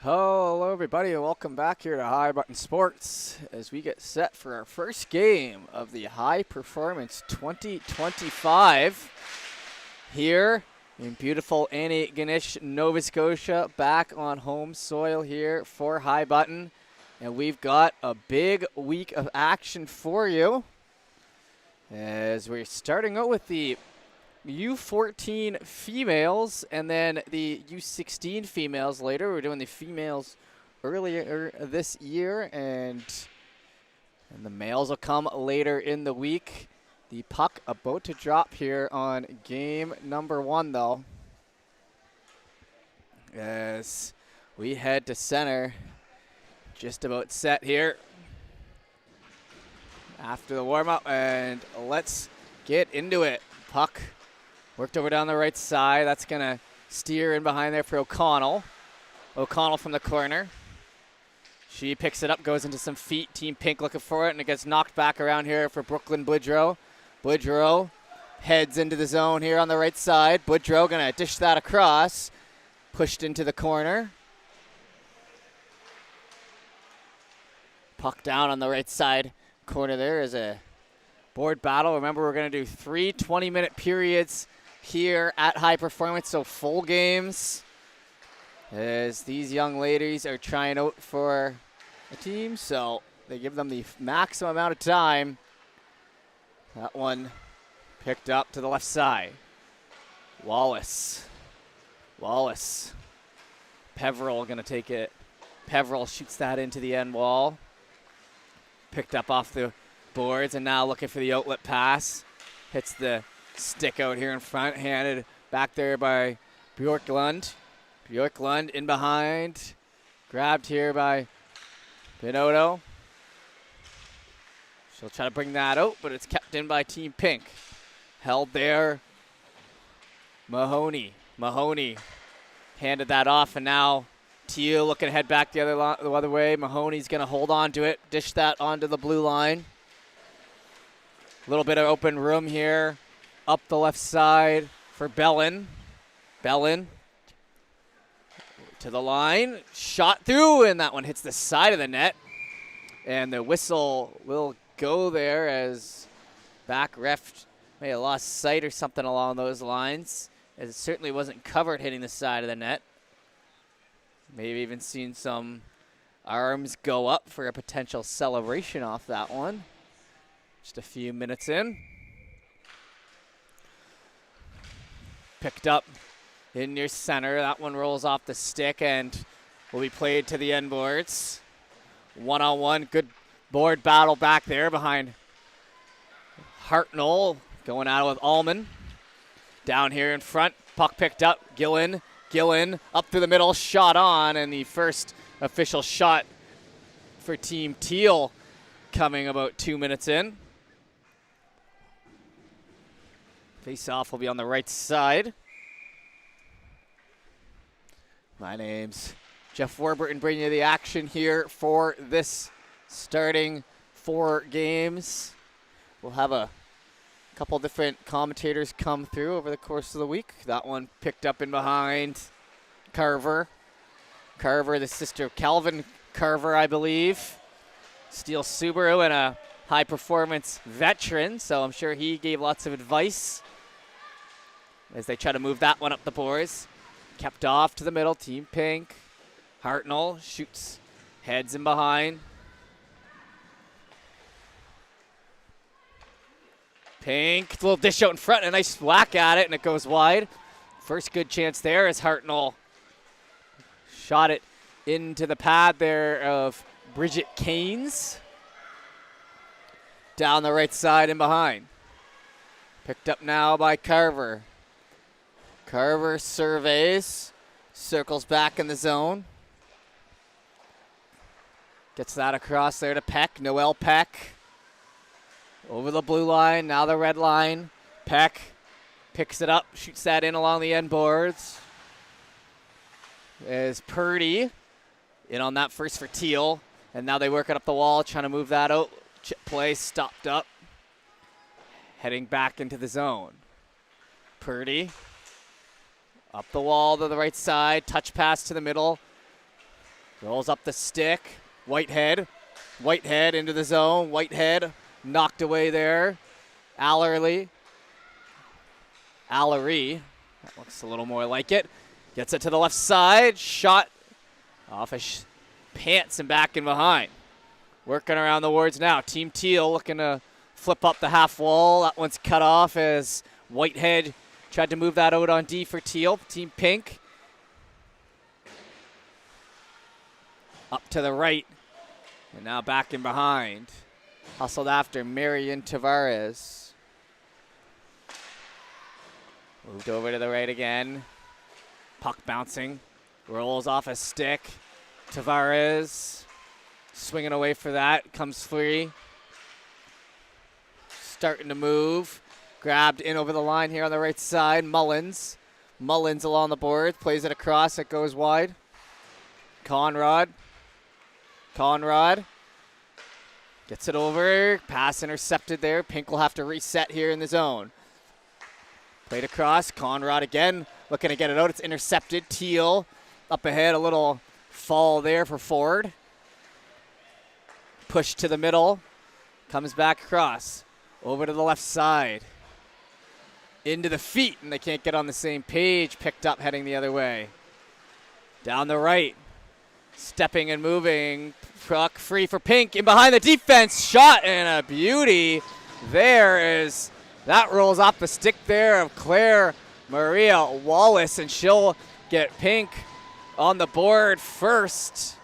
Hello everybody and welcome back here to High Button Sports as we get set for our first game of the High Performance 2025 here in beautiful Antigonish, Nova Scotia, back on home soil here for High Button. And we've got a big week of action for you as we're starting out with the U14 females and then the U16 females later. We're doing the females earlier this year and the males will come later in the week. The puck about to drop here on game number 1 though, as we head to center. Just about set here after the warm-up, and let's get into it. Puck worked over down the right side. That's going to steer in behind there for O'Connell. O'Connell from the corner. She picks it up, goes into some feet. Team Pink looking for it, and it gets knocked back around here for Brooklyn Boudreau. Boudreau heads into the zone here on the right side. Boudreau going to dish that across. Pushed into the corner. Puck down on the right side corner there is a board battle. Remember, we're going to do 3 20-minute periods here at High Performance, so full games as these young ladies are trying out for a team, so they give them the maximum amount of time. That one picked up to the left side. Wallace. Peveril going to take it. Peveril shoots that into the end wall. Picked up off the boards and now looking for the outlet pass. Hits the stick out here in front, handed back there by Bjorklund. Bjorklund in behind. Grabbed here by Binotto. She'll try to bring that out, but it's kept in by Team Pink. Held there. Mahoney handed that off, and now Teal looking to head back the other way. Mahoney's going to hold on to it, dish that onto the blue line. A little bit of open room here. Up the left side for Bellin. Bellin to the line. Shot through, and that one hits the side of the net. And the whistle will go there as back ref may have lost sight or something along those lines, as it certainly wasn't covered hitting the side of the net. Maybe even seen some arms go up for a potential celebration off that one. Just a few minutes in. Picked up in near center. That one rolls off the stick and will be played to the end boards. One-on-one, good board battle back there behind Hartnell. Going out with Allman. Down here in front, puck picked up. Gillen up through the middle, shot on, and the first official shot for Team Teal coming about 2 minutes in. Face-off will be on the right side. My name's Jeff Warburton, bringing you the action here for this starting 4 games. We'll have a couple different commentators come through over the course of the week. That one picked up in behind Carver. Carver, the sister of Calvin Carver, I believe. Steel Subaru and a high-performance veteran, so I'm sure he gave lots of advice as they try to move that one up the boards. Kept off to the middle, Team Pink. Hartnell shoots, heads in behind. Pink, little dish out in front, a nice whack at it, and it goes wide. First good chance there as Hartnell shot it into the pad there of Bridget Keynes. Down the right side and behind. Picked up now by Carver. Carver surveys, circles back in the zone. Gets that across there to Peck, Noel Peck. Over the blue line, now the red line. Peck picks it up, shoots that in along the end boards. There's Purdy in on that first for Teal. And now they work it up the wall, trying to move that out. Chip play stopped up. Heading back into the zone. Purdy up the wall to the right side. Touch pass to the middle. Rolls up the stick. Whitehead into the zone. Whitehead knocked away there. Allery. That looks a little more like it. Gets it to the left side. Shot off his pants and back and behind. Working around the wards now. Team Teal looking to flip up the half wall. That one's cut off as Whitehead tried to move that out on D for Teal. Team Pink. Up to the right. And now back and behind. Hustled after Marion Tavares. Moved over to the right again. Puck bouncing. Rolls off a stick. Tavares swinging away for that. Comes free. Starting to move. Grabbed in over the line here on the right side. Mullins along the board. Plays it across. It goes wide. Conrad gets it over. Pass intercepted there. Pink will have to reset here in the zone. Played across. Conrad again looking to get it out. It's intercepted. Teal up ahead. A little fall there for Ford. Push to the middle. Comes back across. Over to the left side. Into the feet, and they can't get on the same page. Picked up heading the other way. Down the right. Stepping and moving. Puck free for Pink. In behind the defense. Shot and a beauty. That rolls off the stick there of Claire Maria Wallace, and she'll get Pink on the board first.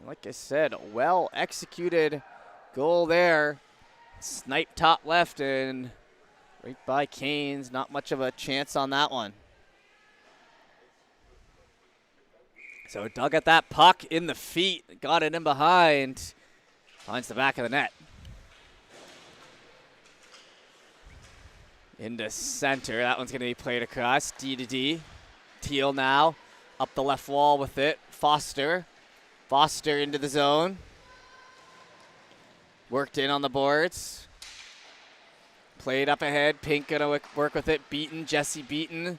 Like I said, well executed goal there. Snipe top left and right by Canes. Not much of a chance on that one. So dug at that puck in the feet. Got it in behind. Finds the back of the net. Into center. That one's going to be played across. D to D. Teal now. Up the left wall with it. Foster into the zone. Worked in on the boards. Played up ahead. Pink going to work with it. Jesse Beaton.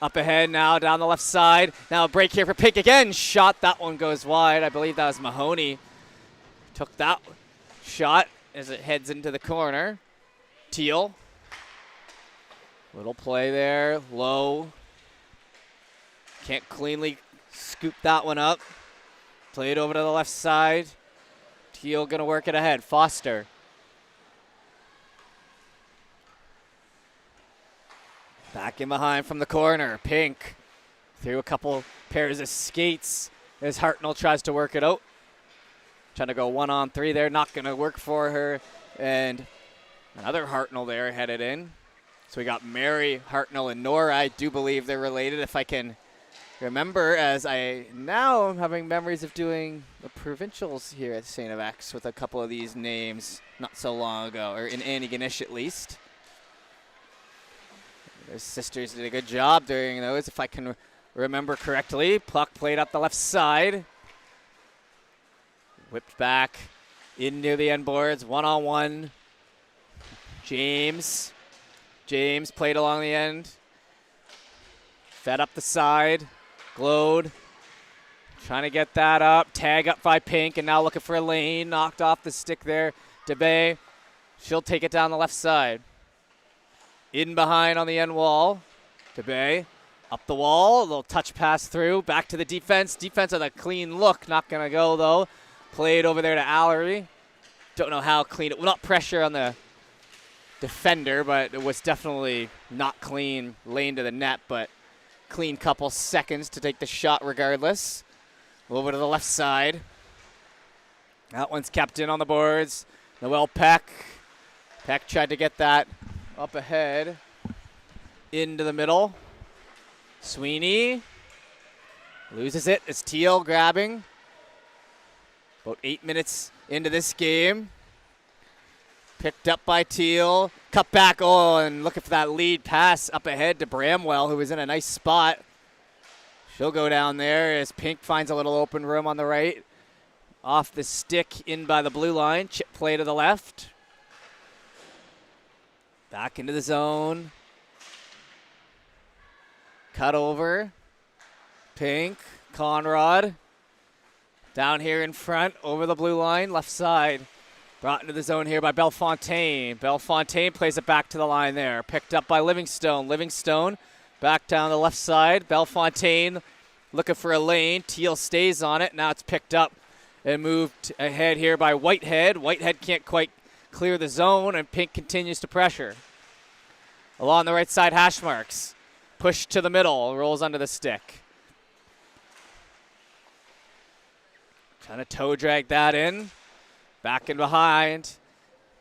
Up ahead now down the left side. Now a break here for Pink again. Shot. That one goes wide. I believe that was Mahoney. Took that shot as it heads into the corner. Teal. Little play there. Low. Can't cleanly scoop that one up. Played over to the left side. Teal going to work it ahead. Foster. Back in behind from the corner. Pink through a couple pairs of skates as Hartnell tries to work it out. Trying to go 1-on-3 there. Not going to work for her. And another Hartnell there headed in. So we got Mary, Hartnell, and Nora. I do believe they're related if I can remember, as I now am having memories of doing the provincials here at St. FX with a couple of these names not so long ago, or in Antigonish at least. Their sisters did a good job during those, if I can remember correctly. Puck played up the left side. Whipped back in near the end boards, 1-on-1. James played along the end. Fed up the side. Glowed. Trying to get that up. Tag up by Pink, and now looking for a lane. Knocked off the stick there. DeBay. She'll take it down the left side. In behind on the end wall. DeBay. Up the wall. A little touch pass through. Back to the defense. Defense with a clean look. Not going to go, though. Played over there to Allery. Don't know how clean it. Well, not pressure on the defender, but it was definitely not clean lane to the net, but clean couple seconds to take the shot regardless. Over to the left side. That one's kept in on the boards. Noel Peck. Peck tried to get that up ahead. Into the middle. Sweeney loses it. It's Teal grabbing. About 8 minutes into this game. Picked up by Teal. Cut back. Oh, and looking for that lead pass up ahead to Bramwell, who was in a nice spot. She'll go down there as Pink finds a little open room on the right. Off the stick in by the blue line. Chip play to the left. Back into the zone. Cut over. Pink. Conrad. Down here in front, over the blue line, left side. Brought into the zone here by Bellefontaine. Bellefontaine plays it back to the line there. Picked up by Livingstone. Livingstone back down the left side. Bellefontaine looking for a lane. Teal stays on it. Now it's picked up and moved ahead here by Whitehead. Whitehead can't quite clear the zone, and Pink continues to pressure. Along the right side, hash marks. Push to the middle, rolls under the stick. Trying to toe drag that in. Back and behind.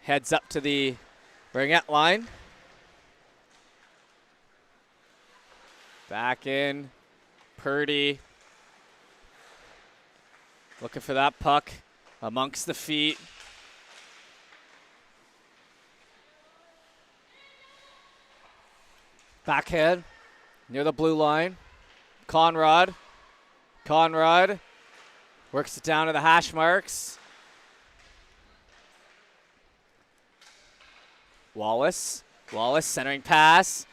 Heads up to the ringette line. Back in. Purdy. Looking for that puck amongst the feet. Backhand near the blue line. Conrad works it down to the hash marks. Wallace centering pass.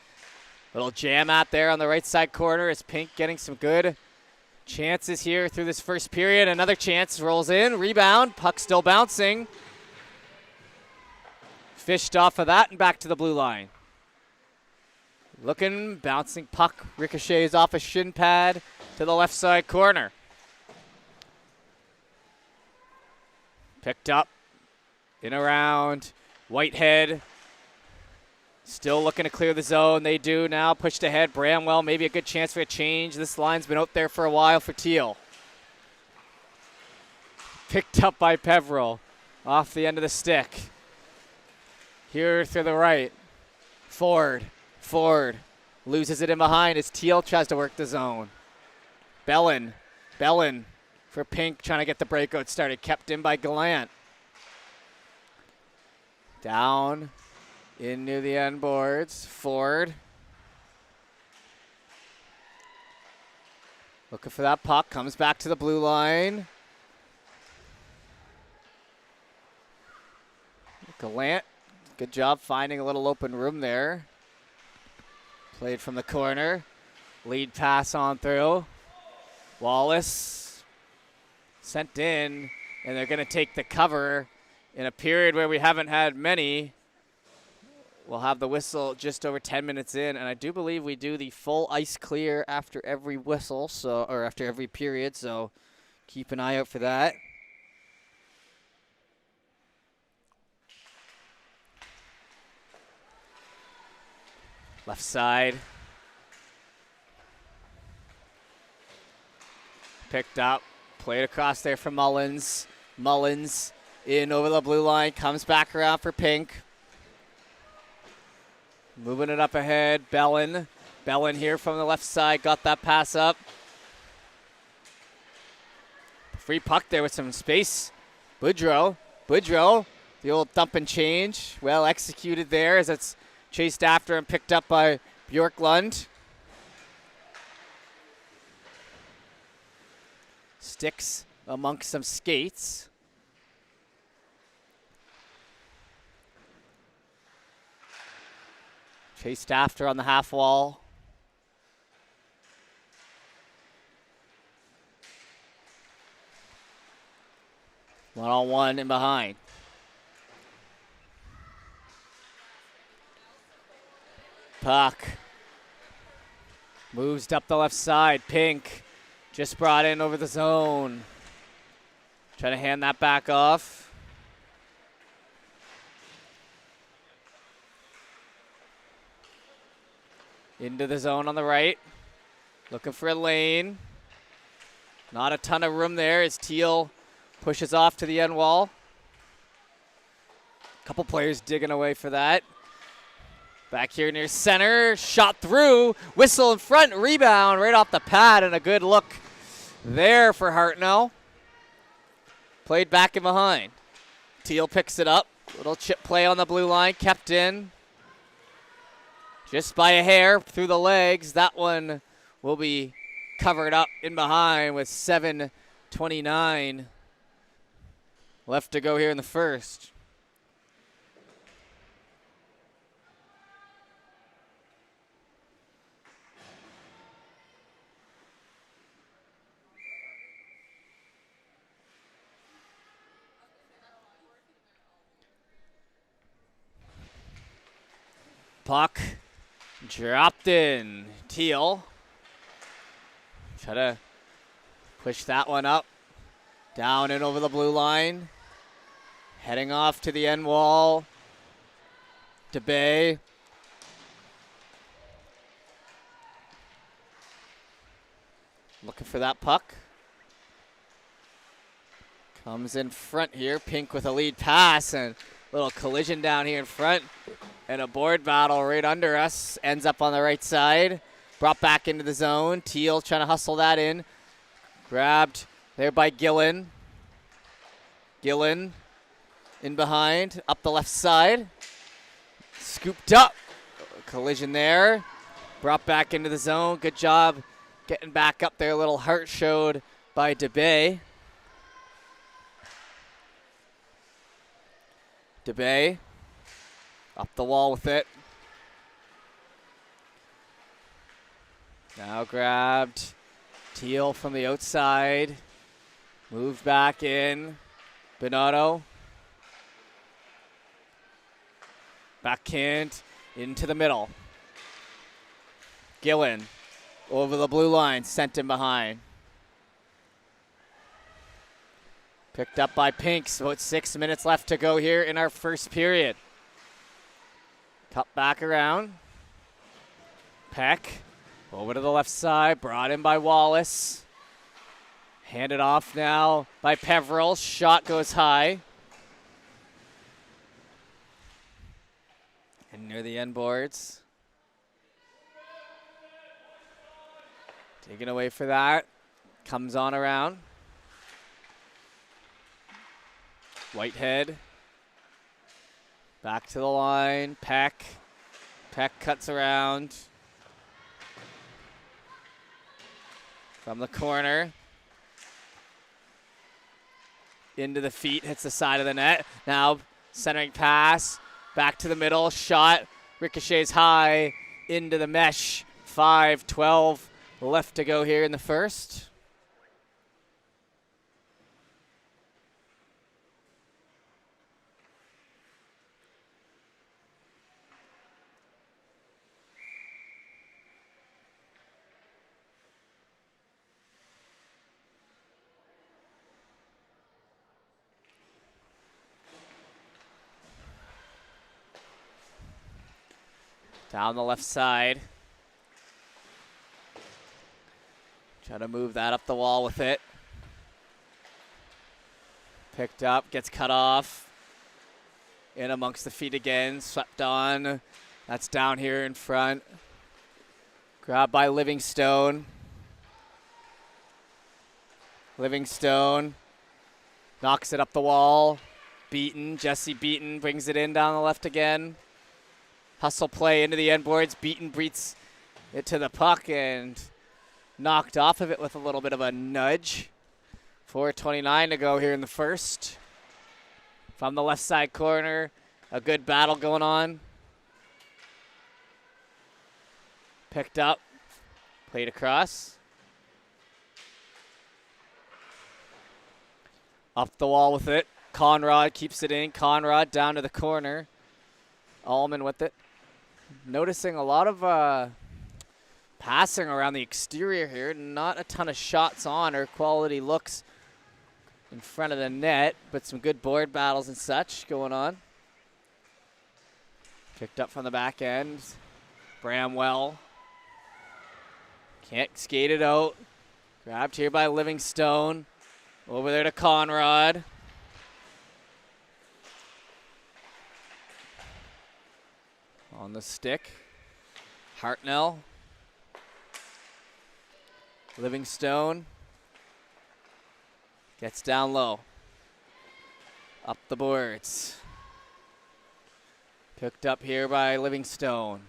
Little jam out there on the right side corner as Pink getting some good chances here through this first period. Another chance rolls in, rebound, puck still bouncing. Fished off of that and back to the blue line. Looking, bouncing puck, ricochets off a shin pad to the left side corner. Picked up, in around, Whitehead. Still looking to clear the zone. They do now. Pushed ahead. Bramwell, maybe a good chance for a change. This line's been out there for a while for Teal. Picked up by Peveril. Off the end of the stick. Here through the right. Ford loses it in behind as Teal tries to work the zone. Bellin for Pink, trying to get the breakout started. Kept in by Gallant. Down into the end boards. Ford. Looking for that puck. Comes back to the blue line. Gallant, good job finding a little open room there. Played from the corner. Lead pass on through. Wallace sent in, and they're going to take the cover in a period where we haven't had many. We'll have the whistle just over 10 minutes in, and I do believe we do the full ice clear after every whistle, or after every period, so keep an eye out for that. Left side. Picked up. Played across there for Mullins. Mullins in over the blue line. Comes back around for Pink. Moving it up ahead. Bellin here from the left side. Got that pass up. Free puck there with some space. Boudreau. The old thump and change. Well executed there as it's chased after and picked up by Bjorklund. Sticks amongst some skates. Chased after on the half wall. One-on-one in behind. Puck moves up the left side. Pink just brought in over the zone. Trying to hand that back off. Into the zone on the right. Looking for a lane. Not a ton of room there as Teal pushes off to the end wall. Couple players digging away for that. Back here near center, shot through, whistle in front, rebound right off the pad, and a good look there for Hartnell. Played back and behind. Teal picks it up, little chip play on the blue line, kept in. Just by a hair through the legs, that one will be covered up in behind with 7:29 left to go here in the first. puck dropped in. Teal. Try to push that one up. Down and over the blue line. Heading off to the end wall. DeBay. Looking for that puck. Comes in front here. Pink with a lead pass and a little collision down here in front. And a board battle right under us. Ends up on the right side. Brought back into the zone. Teal trying to hustle that in. Grabbed there by Gillen. Gillen in behind. Up the left side. Scooped up. Collision there. Brought back into the zone. Good job getting back up there. A little heart showed by DeBay. DeBay up the wall with it. Now grabbed. Teal from the outside. Moved back in. Bernardo. Backhand into the middle. Gillen over the blue line, sent him behind. Picked up by Pinks. About 6 minutes left to go here in our first period. Cut back around. Peck over to the left side, brought in by Wallace. Handed off now by Peveril. Shot goes high. And near the end boards. Taken away for that. Comes on around. Whitehead. Back to the line. Peck. Peck cuts around. From the corner. Into the feet. Hits the side of the net. Now centering pass. Back to the middle. Shot. Ricochets high. Into the mesh. 5-12 left to go here in the first. Down the left side. Try to move that up the wall with it. Picked up, gets cut off. In amongst the feet again, swept on. That's down here in front. Grabbed by Livingstone. Livingstone knocks it up the wall. Beaton, Jesse Beaton brings it in down the left again. Hustle play into the end boards. Beaton beats it to the puck and knocked off of it with a little bit of a nudge. 4:29 to go here in the first. From the left side corner, a good battle going on. Picked up, played across. Up the wall with it. Conrad keeps it in. Conrad down to the corner. Allman with it. Noticing a lot of passing around the exterior here. Not a ton of shots on or quality looks in front of the net, but some good board battles and such going on. Picked up from the back end. Bramwell. Can't skate it out. Grabbed here by Livingstone. Over there to Conrad. On the stick. Hartnell. Livingstone. Gets down low. Up the boards. Picked up here by Livingstone.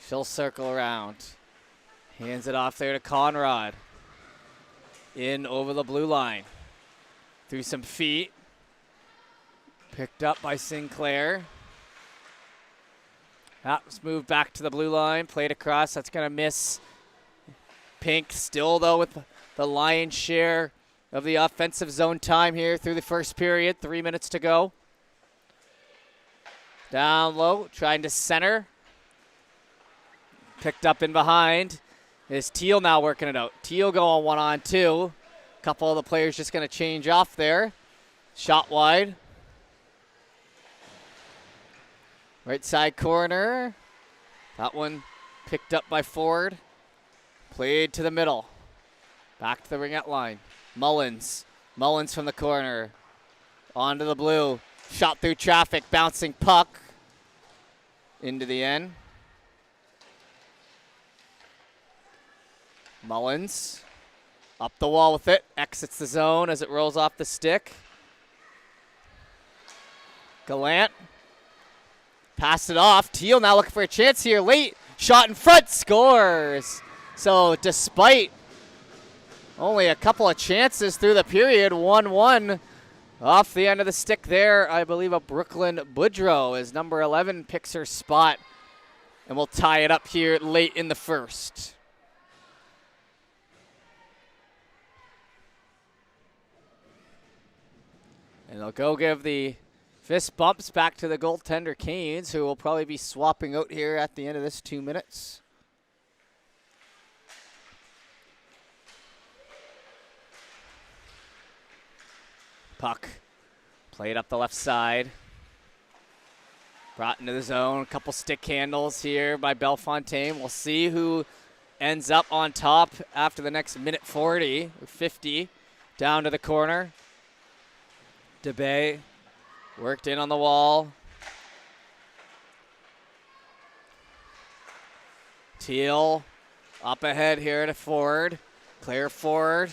She'll circle around. Hands it off there to Conrad. In over the blue line. Through some feet. Picked up by Sinclair. That's moved back to the blue line. Played across. That's going to miss. Pink still, though, with the lion's share of the offensive zone time here through the first period. 3 minutes to go. Down low, trying to center. Picked up in behind. Is Teal now working it out. Teal going 1-on-2. Couple of the players just going to change off there. Shot wide. Right side corner. That one picked up by Ford. Played to the middle. Back to the ringette line. Mullins. Mullins from the corner. Onto the blue. Shot through traffic. Bouncing puck. Into the end. Mullins. Up the wall with it. Exits the zone as it rolls off the stick. Gallant. Passed it off. Teal now looking for a chance here. Late. Shot in front. Scores. So despite only a couple of chances through the period, 1-1 off the end of the stick there. I believe a Brooklyn Boudreau as number 11 picks her spot. And we'll tie it up here late in the first. And they'll go give the fist bumps back to the goaltender Canes, who will probably be swapping out here at the end of this 2 minutes. Puck played up the left side. Brought into the zone. A couple stick handles here by Bellefontaine. We'll see who ends up on top after the next minute 40 or 50. Down to the corner. DeBay worked in on the wall. Teal up ahead here to Ford. Claire Ford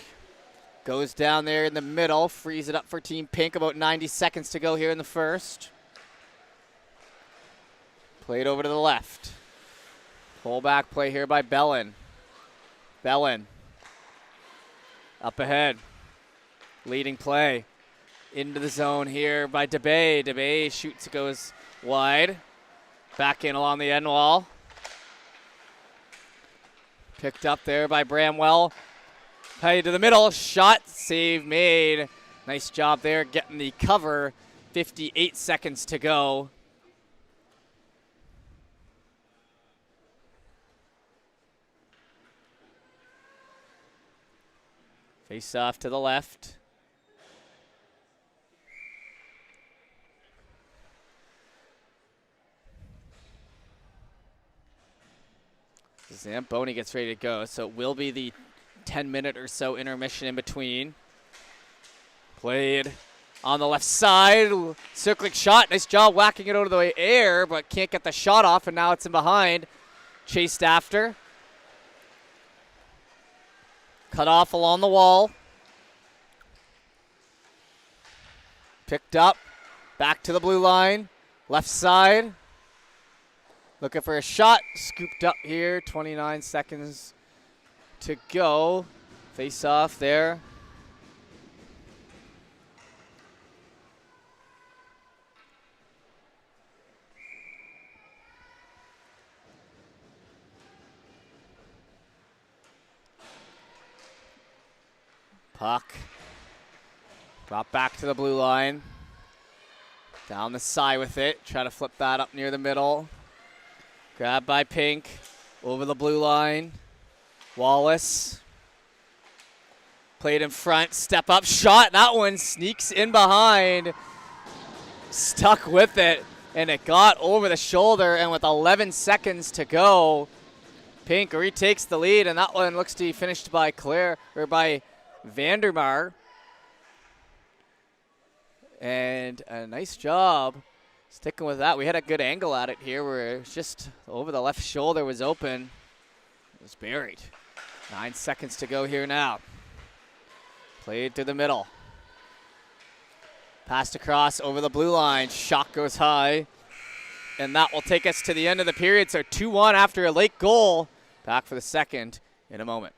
goes down there in the middle, frees it up for Team Pink. About 90 seconds to go here in the first. Played over to the left. Pull back play here by Bellin. Bellin up ahead. Leading play. Into the zone here by DeBay. DeBay shoots, goes wide. Back in along the end wall. Picked up there by Bramwell. Play to the middle. Shot, save made. Nice job there getting the cover. 58 seconds to go. Face off to the left. Zamboni gets ready to go, so it will be the 10-minute or so intermission in between. Played on the left side, circling shot. Nice job whacking it out of the air, but can't get the shot off, and now it's in behind. Chased after. Cut off along the wall. Picked up. Back to the blue line. Left side. Looking for a shot. Scooped up here. 29 seconds to go. Face off there. Puck. Brought back to the blue line. Down the side with it. Try to flip that up near the middle. Grabbed by Pink. Over the blue line. Wallace. Played in front. Step up shot. That one sneaks in behind. Stuck with it. And it got over the shoulder. And with 11 seconds to go, Pink retakes the lead. And that one looks to be finished by by Vandermar. And a nice job sticking with that. We had a good angle at it here where it was just over the left shoulder was open. It was buried. 9 seconds to go here now. Played through the middle. Passed across over the blue line. Shot goes high. And that will take us to the end of the period. So 2-1 after a late goal. Back for the second in a moment.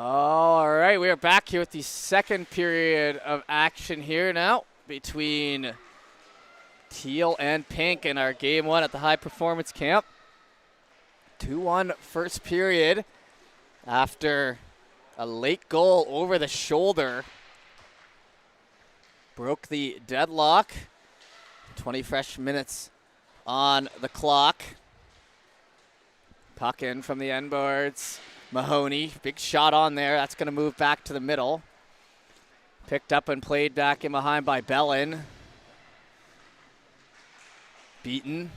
All right, we are back here with the second period of action here now between Teal and Pink in our game one at the high performance camp. 2-1 first period after a late goal over the shoulder broke the deadlock. 20 fresh minutes on the clock. Puck in from the end boards. Mahoney, big shot on there. That's going to move back to the middle. Picked up and played back in behind by Bellin. Beaten.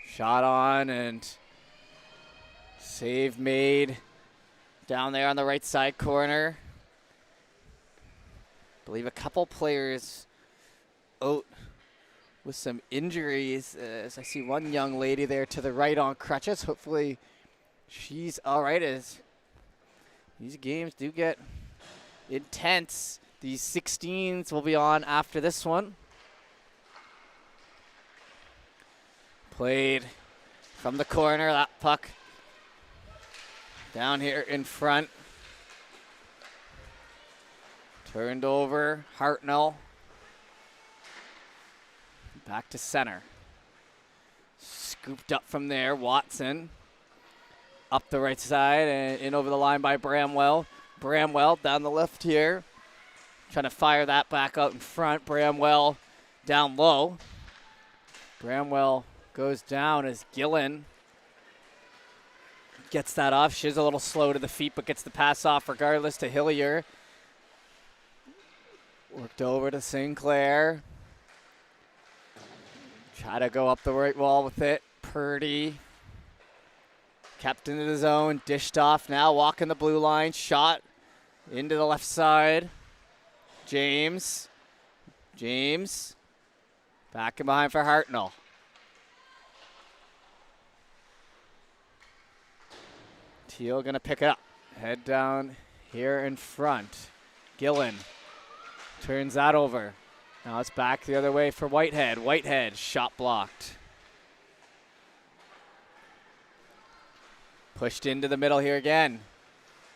Shot on and save made down there on the right side corner. I believe a couple players out with some injuries, as I see one young lady there to the right on crutches. Hopefully she's all right, as these games do get intense. These 16s will be on after this one. Played from the corner, that puck down here in front. Turned over, Hartnell. Back to center. Scooped up from there, Watson. Up the right side and in over the line by Bramwell. Bramwell down the left here. Trying to fire that back out in front. Bramwell down low. Bramwell goes down as Gillen gets that off. She's a little slow to the feet, but gets the pass off regardless to Hillier. Worked over to Sinclair. Try to go up the right wall with it. Purdy. Kept into the zone. Dished off now. Walking the blue line. Shot into the left side. James. James. Back in behind for Hartnell. Teal going to pick it up. Head down here in front. Gillen turns that over. Now it's back the other way for Whitehead. Whitehead, shot blocked. Pushed into the middle here again.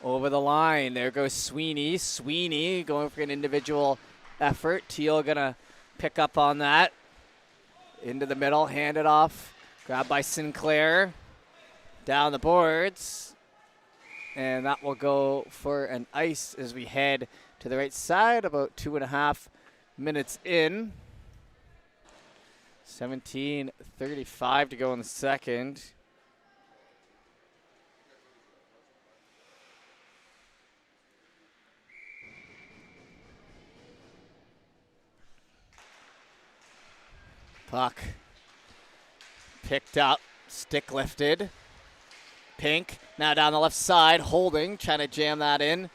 Over the line. There goes Sweeney. Sweeney going for an individual effort. Teal going to pick up on that. Into the middle, hand it off. Grabbed by Sinclair. Down the boards. And that will go for an ice as we head to the right side. About 2.5 minutes in. 17:35 to go in the second. Puck picked up, stick lifted. Pink now down the left side, holding, trying to jam that in.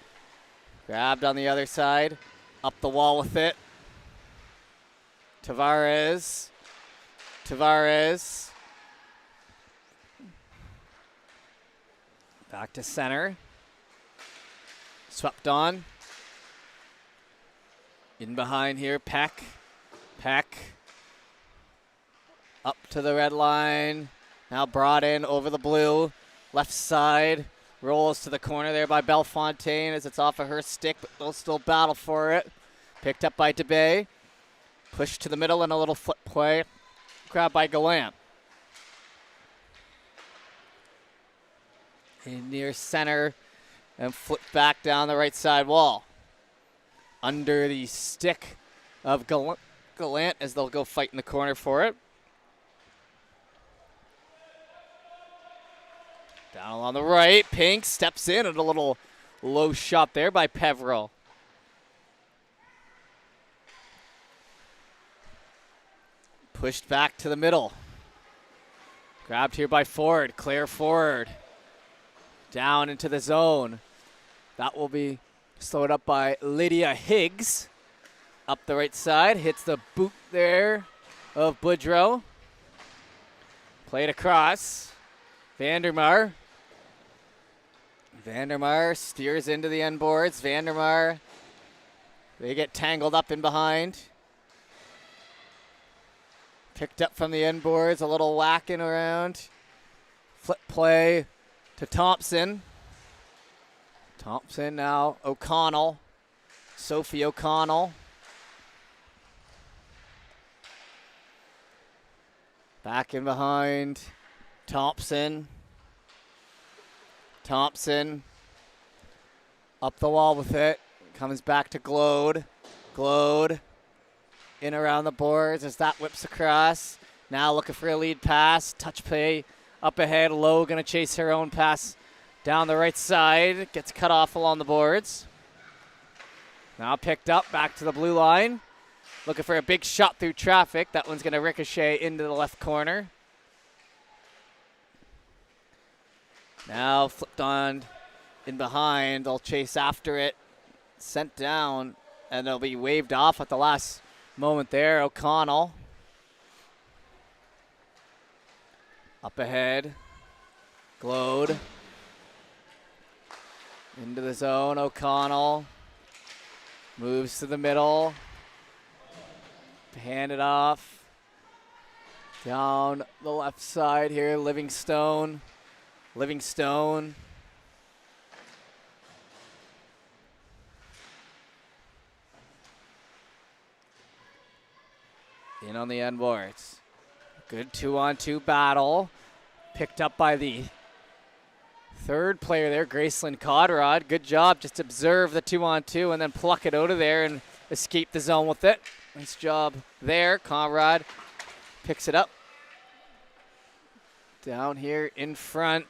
Grabbed on the other side, up the wall with it. Tavares. Back to center. Swept on. In behind here, Peck. Up to the red line. Now brought in over the blue. Left side. Rolls to the corner there by Bellefontaine as it's off of her stick, but they'll still battle for it. Picked up by DeBay. Pushed to the middle and a little foot play. Grabbed by Gallant. In near center and flipped back down the right side wall. Under the stick of Gallant as they'll go fight in the corner for it. Down on the right, Pink steps in and a little low shot there by Peveril. Pushed back to the middle. Grabbed here by Ford, Claire Ford. Down into the zone. That will be slowed up by Lydia Higgs. Up the right side, hits the boot there of Boudreau. Played across. Vandermeer steers into the end boards. Vandermeer, they get tangled up in behind. Picked up from the end boards, a little whacking around. Flip play to Thompson. Thompson now. O'Connell. Sophie O'Connell. Back in behind. Thompson. Thompson. Up the wall with it. Comes back to Glode. Glode. In around the boards as that whips across. Now looking for a lead pass. Touch play up ahead. Lowe going to chase her own pass down the right side. Gets cut off along the boards. Now picked up back to the blue line. Looking for a big shot through traffic. That one's going to ricochet into the left corner. Now flipped on in behind. They'll chase after it. Sent down. And they'll be waved off at the last moment there. O'Connell. Up ahead. Glode. Into the zone. O'Connell. Moves to the middle. Hand it off. Down the left side here. Livingstone. Livingstone. In on the end boards. Good 2-on-2 battle. Picked up by the third player there, Gracelyn Codrod. Good job. Just observe the 2-on-2 and then pluck it out of there and escape the zone with it. Nice job there. Conrad picks it up. Down here in front.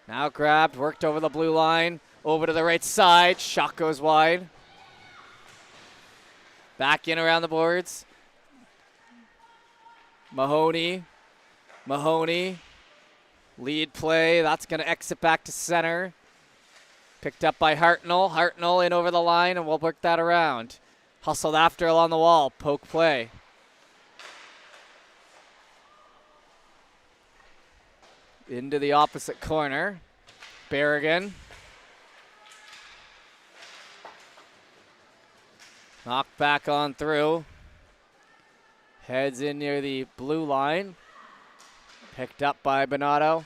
Now grabbed, worked over the blue line. Over to the right side. Shot goes wide. Back in around the boards. Mahoney. Mahoney. Lead play. That's going to exit back to center. Picked up by Hartnell. Hartnell in over the line, and we'll work that around. Hustled after along the wall. Poke play. Into the opposite corner. Berrigan. Knocked back on through. Heads in near the blue line. Picked up by Bonato.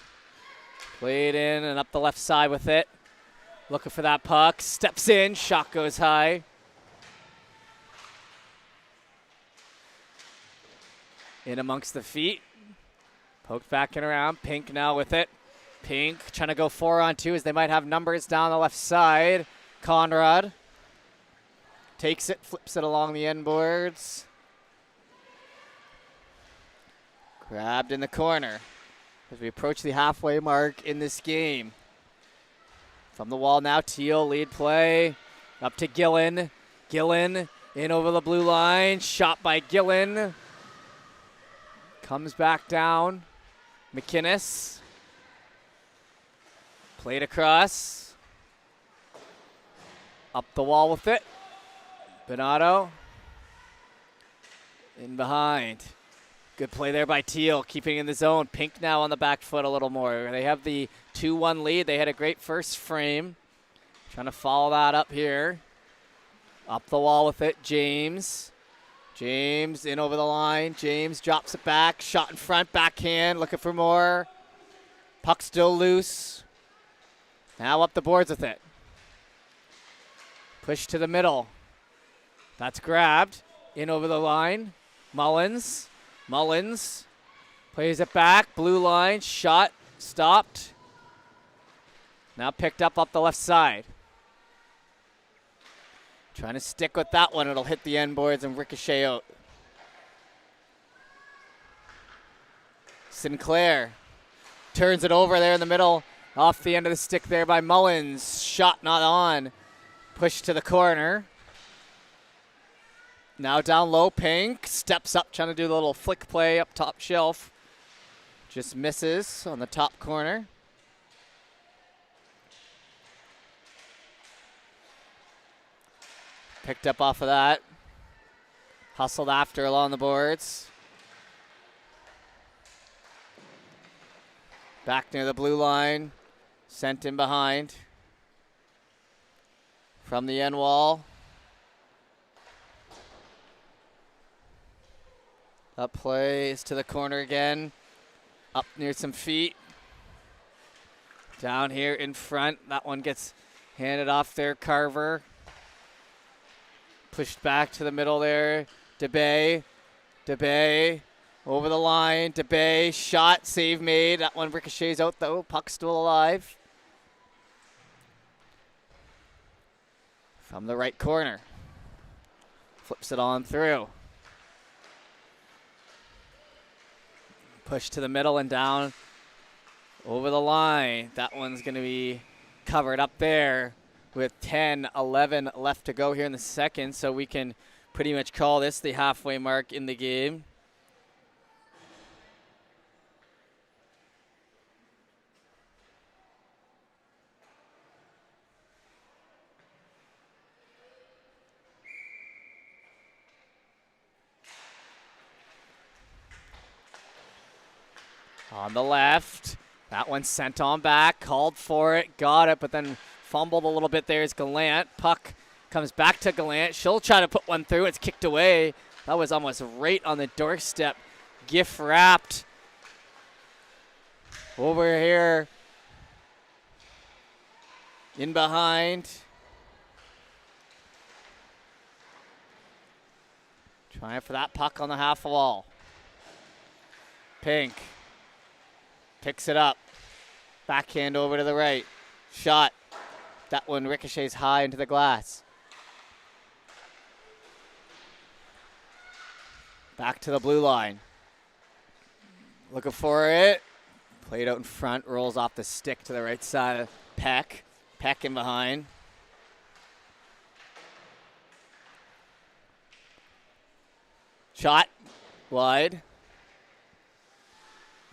Played in and up the left side with it. Looking for that puck. Steps in. Shot goes high. In amongst the feet. Poked back and around. Pink now with it. Pink trying to go 4-on-2 as they might have numbers down the left side. Conrad takes it, flips it along the end boards. Grabbed in the corner as we approach the halfway mark in this game. From the wall now, Teal, lead play. Up to Gillen. Gillen in over the blue line. Shot by Gillen. Comes back down. McInnes. Played across. Up the wall with it. Bonato. In behind. Good play there by Teal, keeping in the zone. Pink now on the back foot a little more. They have the 2-1 lead. They had a great first frame. Trying to follow that up here. Up the wall with it, James. James in over the line. James drops it back. Shot in front, backhand, looking for more. Puck still loose. Now up the boards with it. Push to the middle. That's grabbed. In over the line. Mullins. Mullins plays it back. Blue line. Shot. Stopped. Now picked up the left side. Trying to stick with that one. It'll hit the end boards and ricochet out. Sinclair turns it over there in the middle. Off the end of the stick there by Mullins. Shot not on. Push to the corner. Now down low, Pink steps up, trying to do the little flick play up top shelf. Just misses on the top corner. Picked up off of that. Hustled after along the boards. Back near the blue line. Sent in behind. From the end wall. Up plays to the corner again. Up near some feet. Down here in front. That one gets Handed off there, Carver. Pushed back to the middle there. DeBay. Over the line. DeBay. Shot. Save made. That one ricochets out though. Puck still alive. From the right corner. Flips it on through. Push to the middle and down. Over the line. That one's going to be covered up there with 10-11 left to go here in the second, so we can pretty much call this the halfway mark in the game. On the left, that one sent on back, called for it, got it, but then fumbled a little bit there is Gallant. Puck comes back to Gallant. She'll try to put one through. It's kicked away. That was almost right on the doorstep. Gift wrapped. Over here. In behind. Trying for that puck on the half wall. Pink. Picks it up. Backhand over to the right. Shot. That one ricochets high into the glass. Back to the blue line. Looking for it. Played out in front. Rolls off the stick to the right side of Peck. Peck in behind. Shot. Wide.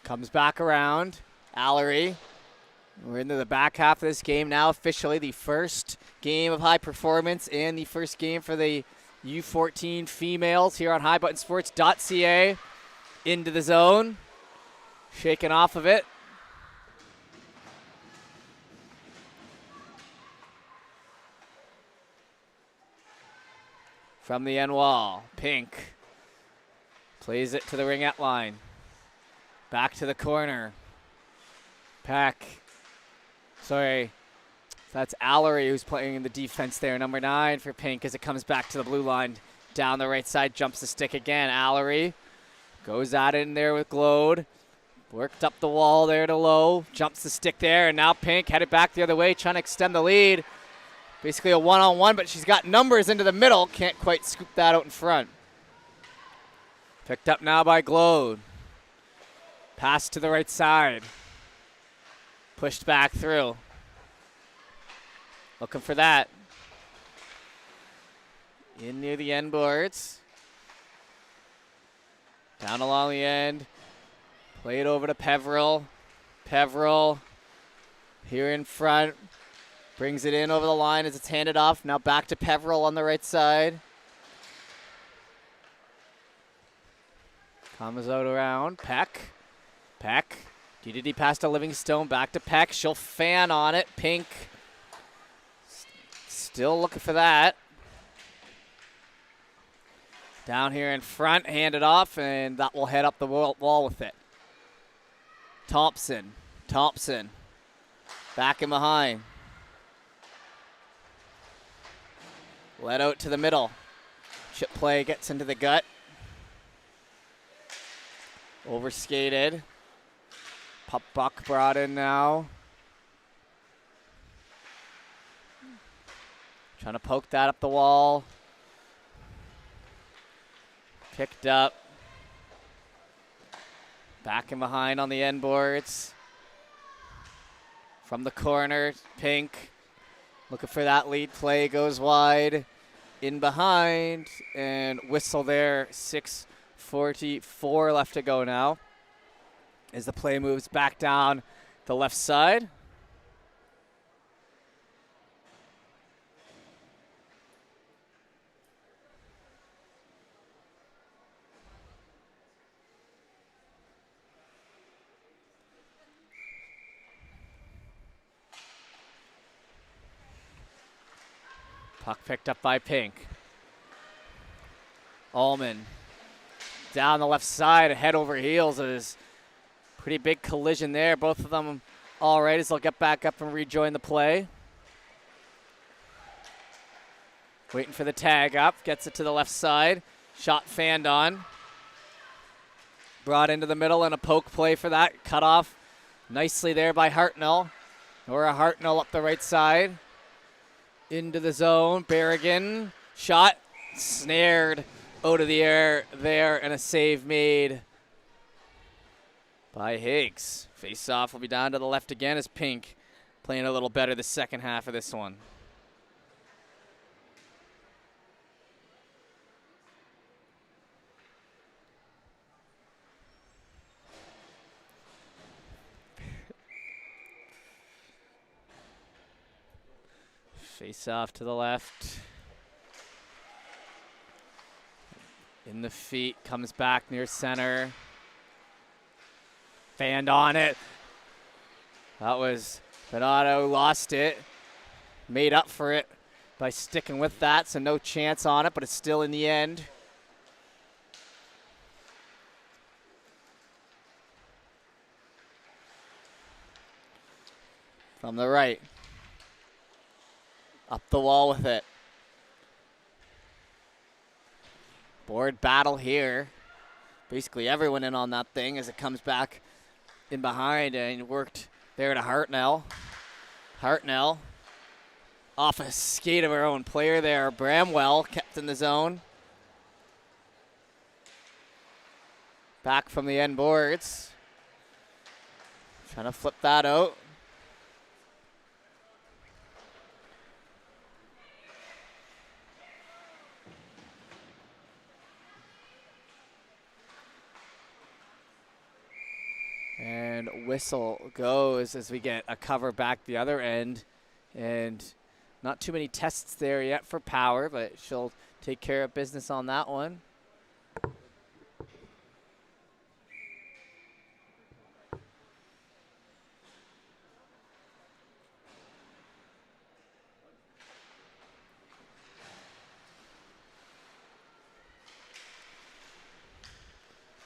Comes back around. Allery. We're into the back half of this game now, officially the first game of high performance and the first game for the U14 females here on highbuttonsports.ca. Into the zone. Shaking off of it. From the end wall, Pink plays it to the ringette line. Back to the corner. Peck. Sorry, that's Allery who's playing in the defense there. Number 9 for Pink as it comes back to the blue line. Down the right side, jumps the stick again. Allery goes at it in there with Glode. Worked up the wall there to Low. Jumps the stick there, and now Pink headed back the other way, trying to extend the lead. Basically a one-on-one, but she's got numbers into the middle. Can't quite scoop that out in front. Picked up now by Glode. Pass to the right side. Pushed back through. Looking for that. In near the end boards. Down along the end. Played over to Peveril. Peveril here in front. Brings it in over the line as it's handed off. Now back to Peveril on the right side. Comes out around. Peck. Peck. DDD pass to Livingstone. Back to Peck. She'll fan on it. Pink. Still looking for that. Down here in front. Handed off, and that will head up the wall with it. Thompson. Thompson. Back in behind. Let out to the middle. Chip play gets into the gut. Overskated. Puck brought in now. Trying to poke that up the wall. Picked up. Back in behind on the end boards. From the corner, Pink. Looking for that lead play, goes wide. In behind, and whistle there. 6:44 left to go now. As the play moves back down the left side. Puck picked up by Pink. Allman down the left side, head over heels. It is pretty big collision there. Both of them all right as they'll get back up and rejoin the play. Waiting for the tag up. Gets it to the left side. Shot fanned on. Brought into the middle and a poke play for that. Cut off nicely there by Hartnell. Nora Hartnell up the right side. Into the zone. Berrigan. Shot. Snared out of the air there, and a save made by Higgs. Face-off will be down to the left again as Pink playing a little better the second half of this one. Face-off to the left. In the feet, comes back near center. Fanned on it. That was Donato, lost it. Made up for it by sticking with that, so no chance on it, but it's still in the end. From the right. Up the wall with it. Board battle here. Basically everyone in on that thing as it comes back in behind and worked there to Hartnell. Hartnell off a skate of our own player there. Bramwell kept in the zone. Back from the end boards. Trying to flip that out. And whistle goes as we get a cover back the other end. And not too many tests there yet for Power, but she'll take care of business on that one.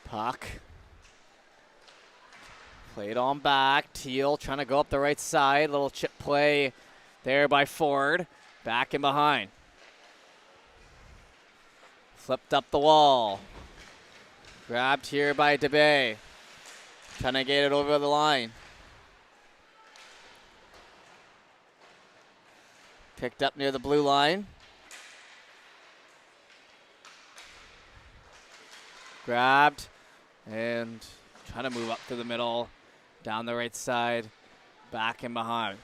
Puck. Played on back. Teal trying to go up the right side. Little chip play there by Ford. Back and behind. Flipped up the wall. Grabbed here by DeBay. Trying to get it over the line. Picked up near the blue line. Grabbed and trying to move up to the middle. Down the right side, back and behind.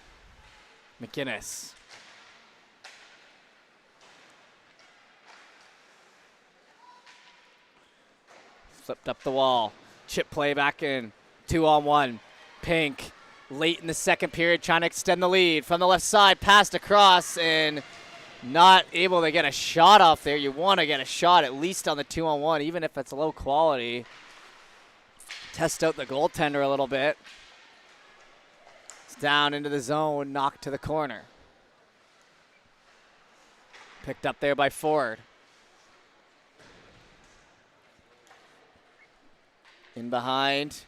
McInnes. Flipped up the wall. Chip play back in. 2-on-1. Pink late in the second period trying to extend the lead. From the left side, passed across and not able to get a shot off there. You want to get a shot at least on the 2-on-1, even if it's low quality. Test out the goaltender a little bit. It's down into the zone, knocked to the corner. Picked up there by Ford. In behind.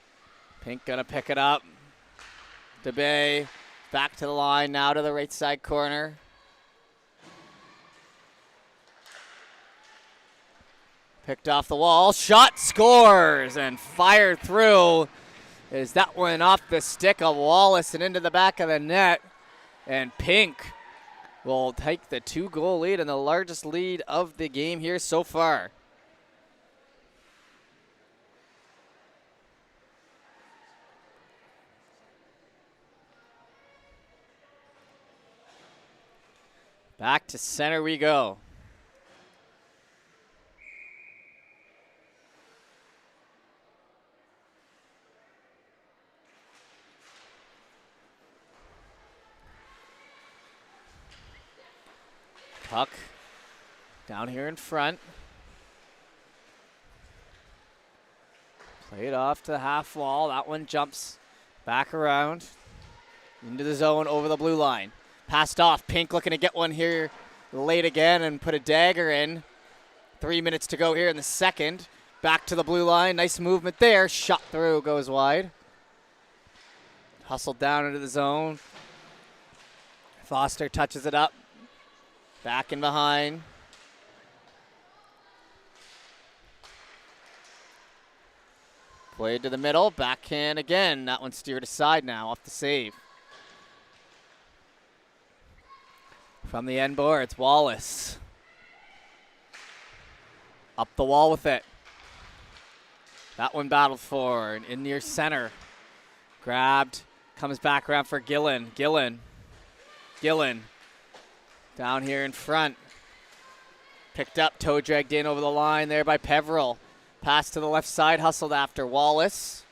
Pink gonna pick it up. DeBay back to the line, now to the right side corner. Picked off the wall, shot, scores, and fired through. Is that one off the stick of Wallace and into the back of the net. And Pink will take the 2-goal lead and the largest lead of the game here so far. Back to center we go. Puck down here in front. Played off to the half wall. That one jumps back around into the zone over the blue line. Passed off. Pink looking to get one here late again and put a dagger in. 3 minutes to go here in the second. Back to the blue line. Nice movement there. Shot through. Goes wide. Hustled down into the zone. Foster touches it up. Back and behind. Played to the middle, backhand again. That one steered aside now, off the save. From the end board, it's Wallace. Up the wall with it. That one battled for, and in near center. Grabbed, comes back around for Gillen. Gillen down here in front. Picked up, toe dragged in over the line there by Peveril. Pass to the left side, hustled after Wallace.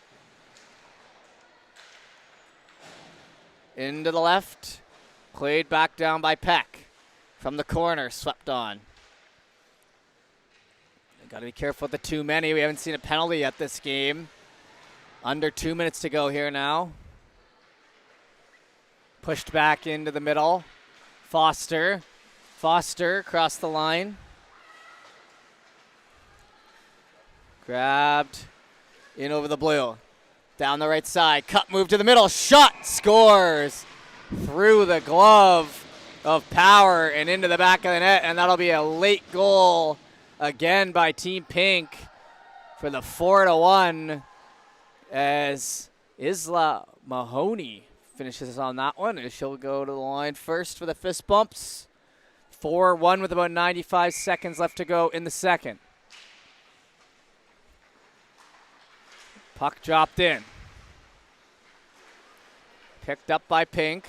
Into the left, played back down by Peck. From the corner, swept on. Got to be careful with the too many. We haven't seen a penalty yet this game. Under 2 minutes to go here now. Pushed back into the middle. Foster across the line. Grabbed in over the blue. Down the right side. Cut move to the middle. Shot. Scores through the glove of Power and into the back of the net. And that'll be a late goal again by Team Pink for the 4-1 as Isla Mahoney finishes on that one. And she'll go to the line first for the fist bumps. 4-1 with about 95 seconds left to go in the second. Puck dropped in. Picked up by Pink.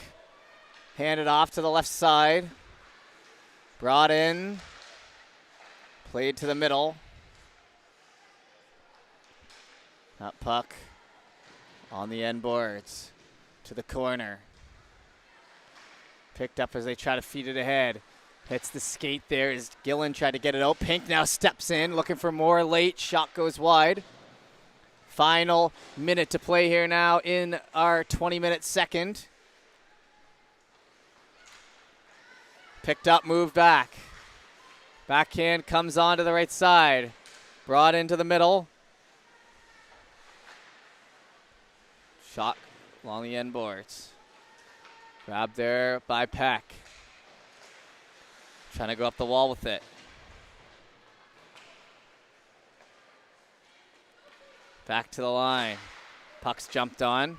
Handed off to the left side. Brought in. Played to the middle. That puck on the end boards to the corner. Picked up as they try to feed it ahead. Hits the skate there as Gillen tried to get it out. Pink now steps in, looking for more late. Shot goes wide. Final minute to play here now in our 20-minute second. Picked up, moved back. Backhand comes on to the right side. Brought into the middle. Shot along the end boards. Grabbed there by Peck. Trying to go up the wall with it. Back to the line. Puck's jumped on.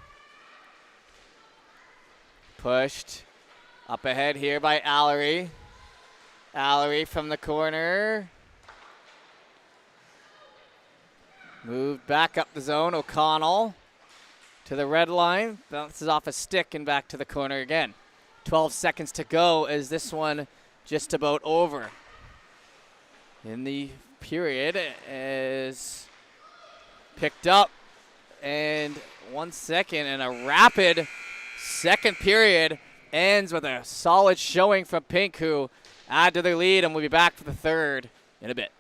Pushed. Up ahead here by Allery. Allery from the corner. Moved back up the zone. O'Connell to the red line. Bounces off a stick and back to the corner again. 12 seconds to go as this one just about over. In the period is picked up and 1 second and a rapid second period ends with a solid showing from Pink, who add to their lead, and we'll be back for the third in a bit.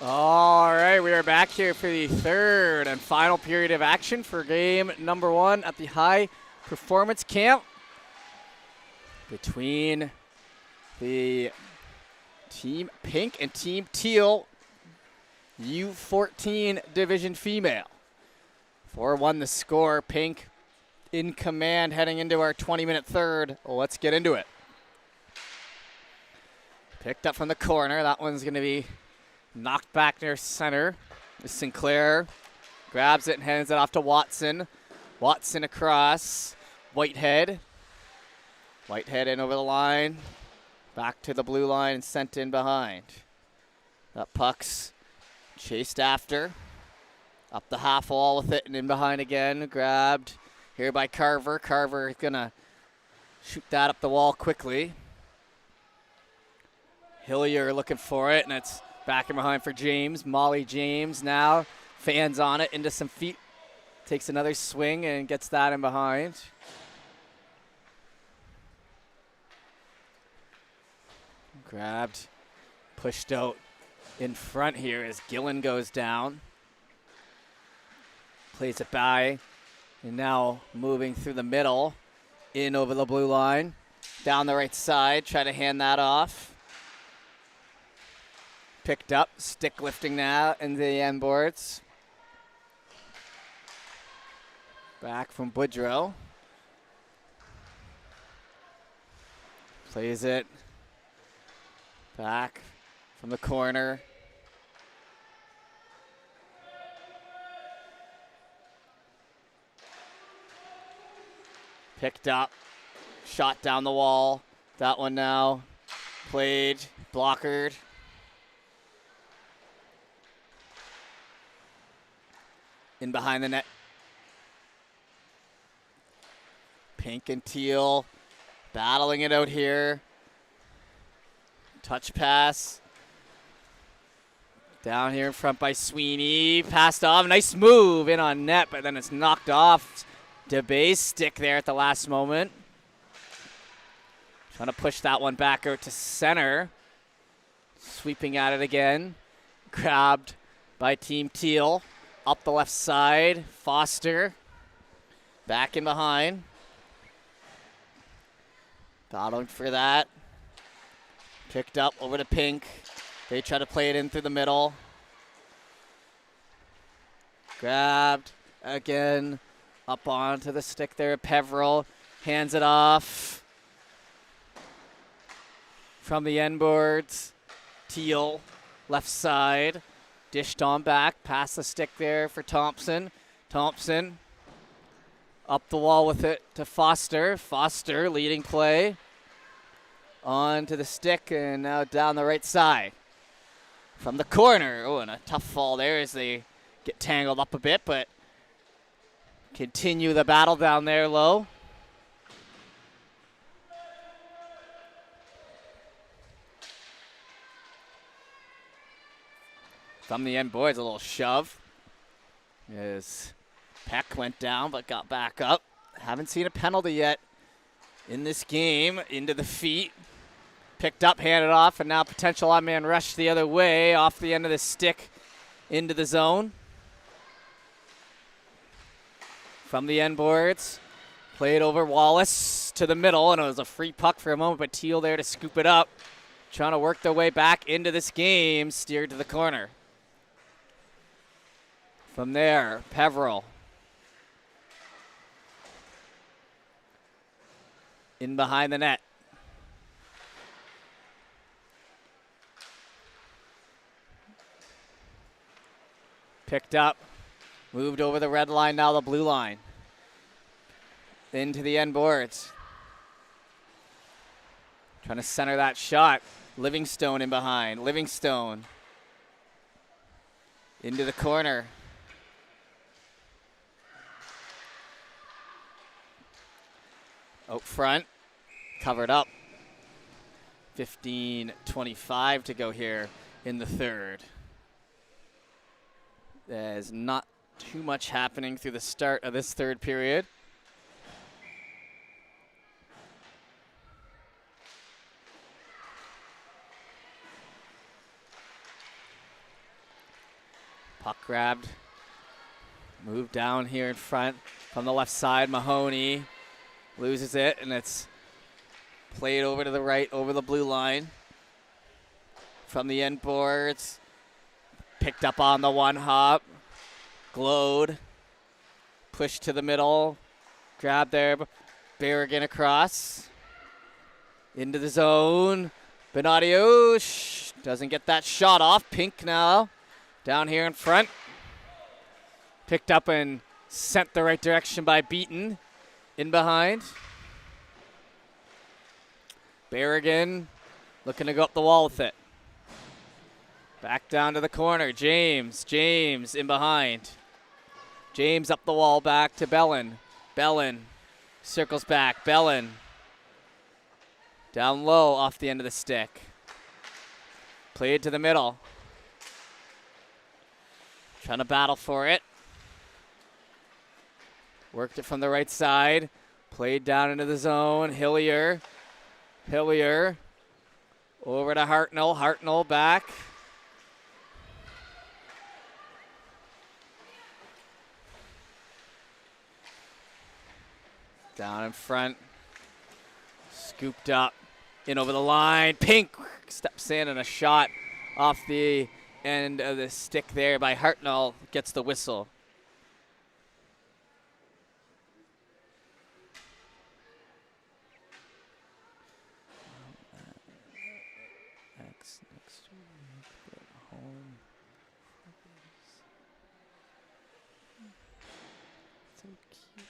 All right, we are back here for the third and final period of action for game number 1 at the High Performance Camp between the Team Pink and Team Teal U14 Division Female. 4-1 the score. Pink in command heading into our 20-minute third. Let's get into it. Picked up from the corner. That one's going to be knocked back near center. Sinclair grabs it and hands it off to Watson. Watson across. Whitehead. Whitehead in over the line. Back to the blue line and sent in behind. That puck's chased after. Up the half wall with it and in behind again. Grabbed here by Carver. Carver is going to shoot that up the wall quickly. Hillier looking for it, and it's back in behind for James. Molly James now fans on it into some feet. Takes another swing and gets that in behind. Grabbed, pushed out in front here as Gillen goes down. Plays it by, and now moving through the middle, in over the blue line. Down the right side, try to hand that off. Picked up, stick lifting now into the end boards. Back from Boudreau. Plays it back from the corner. Picked up, shot down the wall. That one now played, blockered. In behind the net. Pink and Teal battling it out here. Touch pass. Down here in front by Sweeney. Passed off. Nice move in on net, but then it's knocked off. DeBay's stick there at the last moment. Trying to push that one back out to center. Sweeping at it again. Grabbed by Team Teal. Up the left side, Foster. Back in behind. Battling for that. Picked up over to Pink. They try to play it in through the middle. Grabbed again. Up onto the stick there. Peveril hands it off. From the end boards. Teal, left side. Dished on back, past the stick there for Thompson. Thompson up the wall with it to Foster. Foster leading play. On to the stick and now down the right side. From the corner. Oh, and a tough fall there as they get tangled up a bit, but continue the battle down there low. From the end boards, a little shove. As Peck went down but got back up. Haven't seen a penalty yet in this game. Into the feet. Picked up, handed off, and now potential odd man rush the other way. Off the end of the stick into the zone. From the end boards. Played over Wallace to the middle, and it was a free puck for a moment, but Teal there to scoop it up. Trying to work their way back into this game. Steered to the corner. From there, Peveril. In behind the net. Picked up. Moved over the red line, now the blue line. Into the end boards. Trying to center that shot. Livingstone in behind. Livingstone. Into the corner. Out front, covered up. 15:25 to go here in the third. There's not too much happening through the start of this third period. Puck grabbed. Moved down here in front from the left side. Mahoney loses it, and it's played over to the right, over the blue line. From the end boards. Picked up on the one hop. Glowed. Pushed to the middle. Grab there. Berrigan across. Into the zone. Benadio doesn't get that shot off. Pink now. Down here in front. Picked up and sent the right direction by Beaton. In behind. Berrigan looking to go up the wall with it. Back down to the corner. James in behind. James up the wall back to Bellin. Bellin circles back. Bellin down low off the end of the stick. Played to the middle. Trying to battle for it. Worked it from the right side. Played down into the zone. Hillier. Over to Hartnell. Hartnell back. Down in front. Scooped up. In over the line. Pink steps in, and a shot off the end of the stick there by Hartnell gets the whistle. Next week, home. So cute.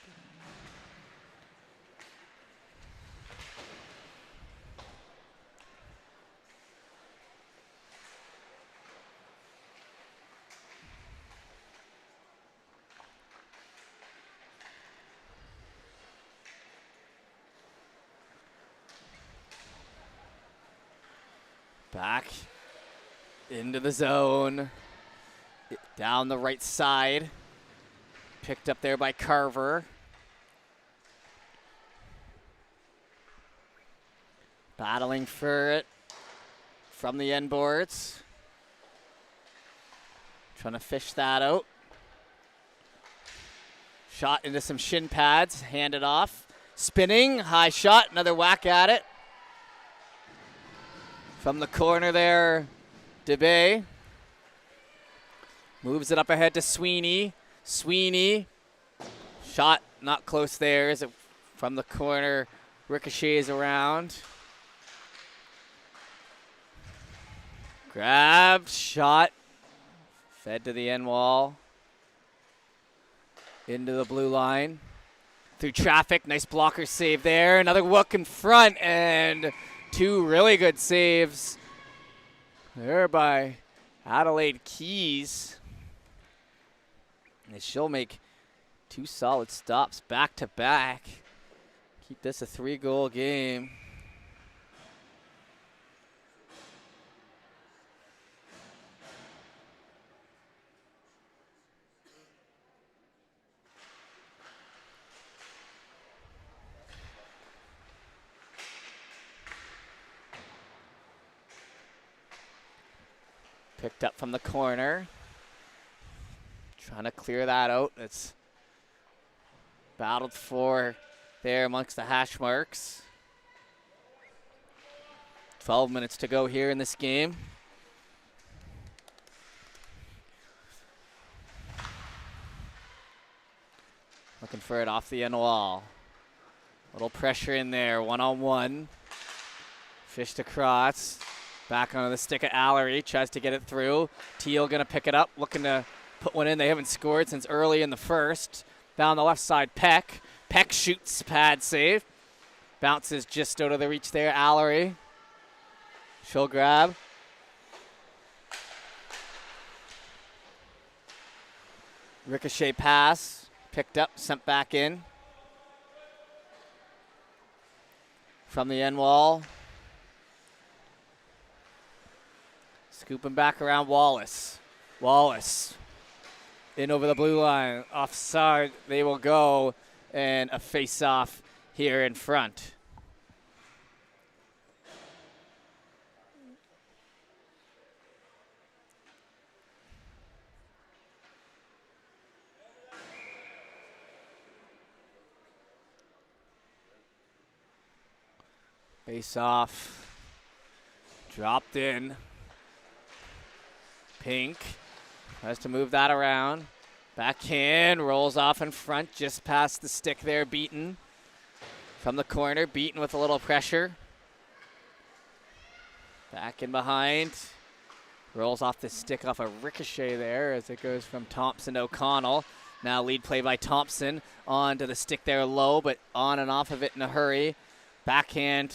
Back into the zone. Down the right side. Picked up there by Carver. Battling for it from the end boards. Trying to fish that out. Shot into some shin pads. Handed off. Spinning. High shot. Another whack at it. From the corner there, DeBay moves it up ahead to Sweeney. Sweeney, shot not close there. Is it from the corner? Ricochets around. Grab, shot, fed to the end wall. Into the blue line. Through traffic, nice blocker save there. Another look in front, and two really good saves there by Adelaide Keys. And she'll make two solid stops back to back. Keep this a 3-goal game. Picked up from the corner. Trying to clear that out. It's battled for there amongst the hash marks. 12 minutes to go here in this game. Looking for it off the end wall. Little pressure in there, one-on-one. Fished across. Back onto the stick of Allery, tries to get it through. Teal gonna pick it up, looking to put one in. They haven't scored since early in the first. Down the left side, Peck. Peck shoots, pad save. Bounces just out of the reach there, Allery. She'll grab. Ricochet pass, picked up, sent back in. From the end wall. Scooping back around Wallace. Wallace in over the blue line. Offside, they will go, and a face-off here in front. Face off. Dropped in. Pink tries to move that around. Backhand, rolls off in front, just past the stick there, beaten. From the corner, beaten with a little pressure. Back in behind. Rolls off the stick off a ricochet there as it goes from Thompson to O'Connell. Now lead play by Thompson. On to the stick there low, but on and off of it in a hurry. Backhand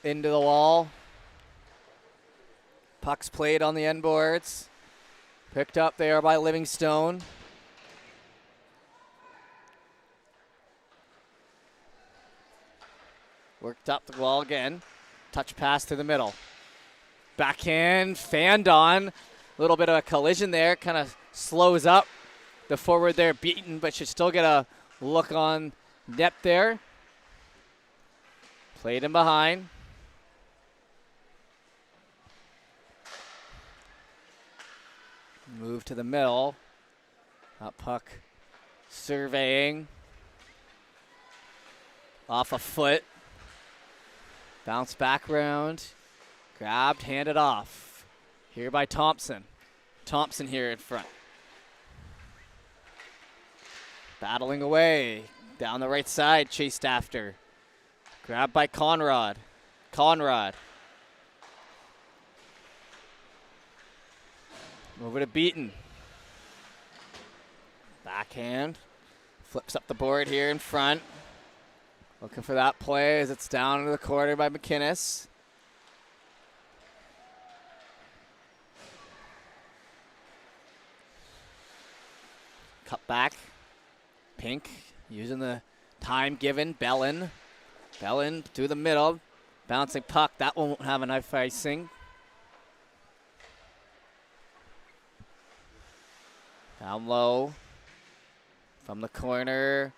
into the wall. Puck's played on the end boards. Picked up there by Livingstone. Worked up the wall again. Touch pass through the middle. Backhand, fanned on. A little bit of a collision there. Kind of slows up the forward there, beaten, but should still get a look on net there. Played in behind. Move to the middle. That puck surveying. Off a foot. Bounce back round. Grabbed, handed off. Here by Thompson. Thompson here in front. Battling away. Down the right side, chased after. Grabbed by Conrad. Conrad. Over to Beaton. Backhand. Flips up the board here in front. Looking for that play as it's down into the corner by McInnes. Cut back. Pink using the time given. Bellin. Bellin through the middle. Bouncing puck. That one won't have a knife icing. Down low. From the corner.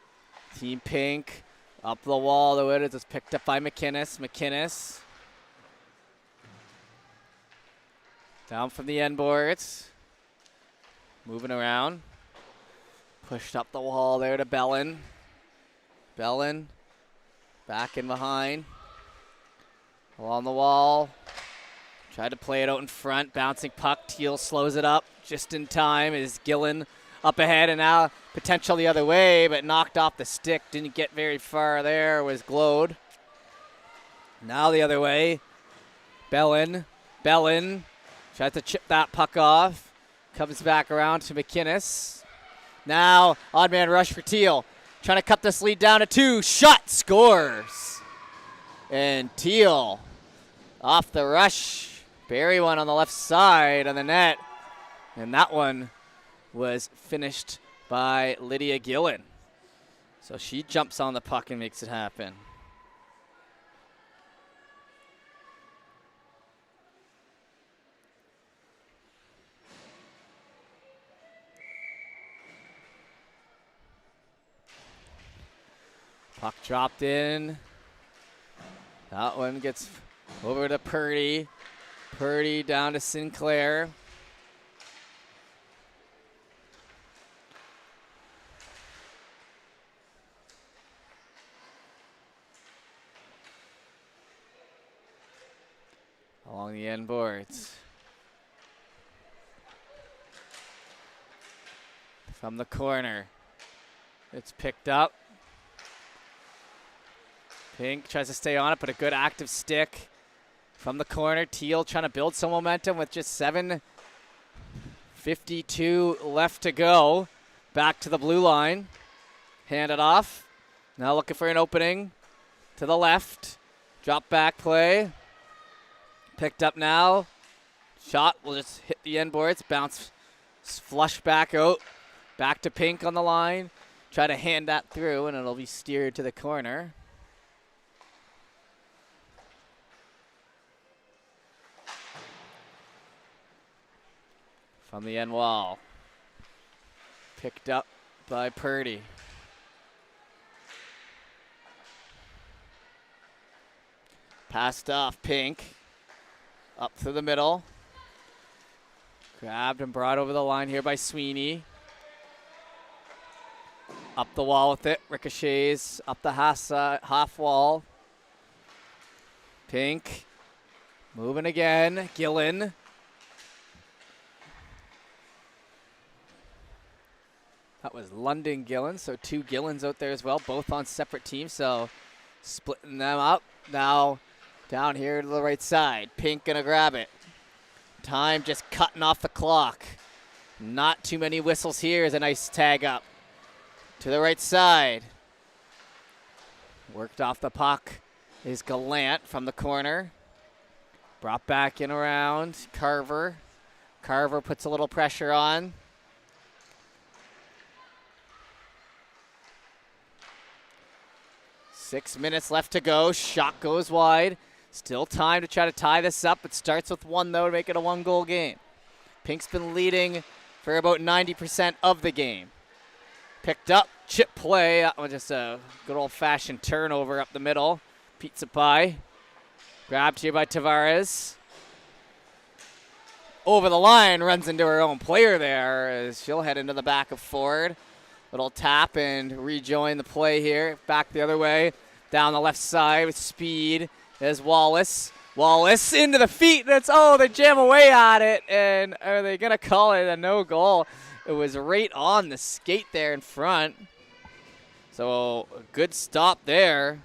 Team Pink. Up the wall, though it is picked up by McInnes. McInnes. Down from the end boards. Moving around. Pushed up the wall there to Bellin. Bellin. Back in behind. Along the wall. Tried to play it out in front. Bouncing puck. Teal slows it up just in time as Gillen up ahead and now potential the other way, but knocked off the stick. Didn't get very far there. Was glowed. Now the other way. Bellin. Bellin tries to chip that puck off. Comes back around to McInnes. Now odd man rush for Teal. Trying to cut this lead down to 2. Shot. Scores. And Teal off the rush. Bury one on the left side of the net. And that one was finished by Lydia Gillen. So she jumps on the puck and makes it happen. Puck dropped in. That one gets over to Purdy. Purdy down to Sinclair. Along the end boards. From the corner. It's picked up. Pink tries to stay on it, but a good active stick. From the corner, Teal trying to build some momentum with just 7:52 left to go. Back to the blue line. Hand it off. Now looking for an opening to the left. Drop back play. Picked up now. Shot will just hit the end boards. Bounce, flush back out. Back to Pink on the line. Try to hand that through, and it'll be steered to the corner. From the end wall. Picked up by Purdy. Passed off Pink. Up through the middle. Grabbed and brought over the line here by Sweeney. Up the wall with it. Ricochets up the half wall. Pink moving again. Gillen. That was London Gillen, so 2 Gillens out there as well, both on separate teams, so splitting them up. Now down here to the right side. Pink gonna grab it. Time just cutting off the clock. Not too many whistles here is a nice tag up. To the right side. Worked off the puck is Gallant from the corner. Brought back in around Carver. Carver puts a little pressure on. Six minutes left to go. Shot goes wide. Still time to try to tie this up. It starts with 1, though, to make it a 1-goal game. Pink's been leading for about 90% of the game. Picked up, chip play. That was just a good old-fashioned turnover up the middle. Pizza pie. Grabbed here by Tavares. Over the line, runs into her own player there as she'll head into the back of Ford. Little tap and rejoin the play here. Back the other way. Down the left side with speed is Wallace. Wallace into the feet. They jam away at it. And are they going to call it a no goal? It was right on the skate there in front. So a good stop there.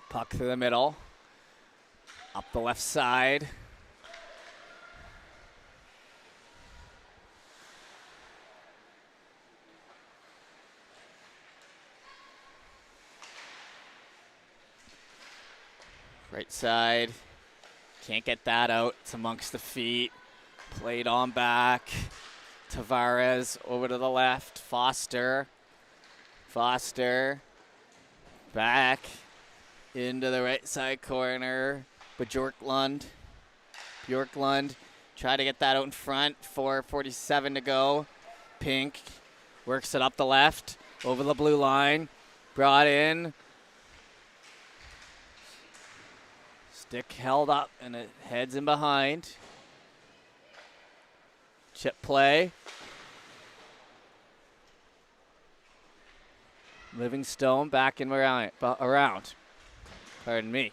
Puck through the middle. Up the left side. Right side. Can't get that out. It's amongst the feet. Played on back. Tavares over to the left. Foster. Back. Into the right side corner. Bjorklund try to get that out in front. 4:47 to go. Pink works it up the left. Over the blue line. Brought in. Stick held up and it heads in behind. Chip play. Livingstone back in around. Pardon me.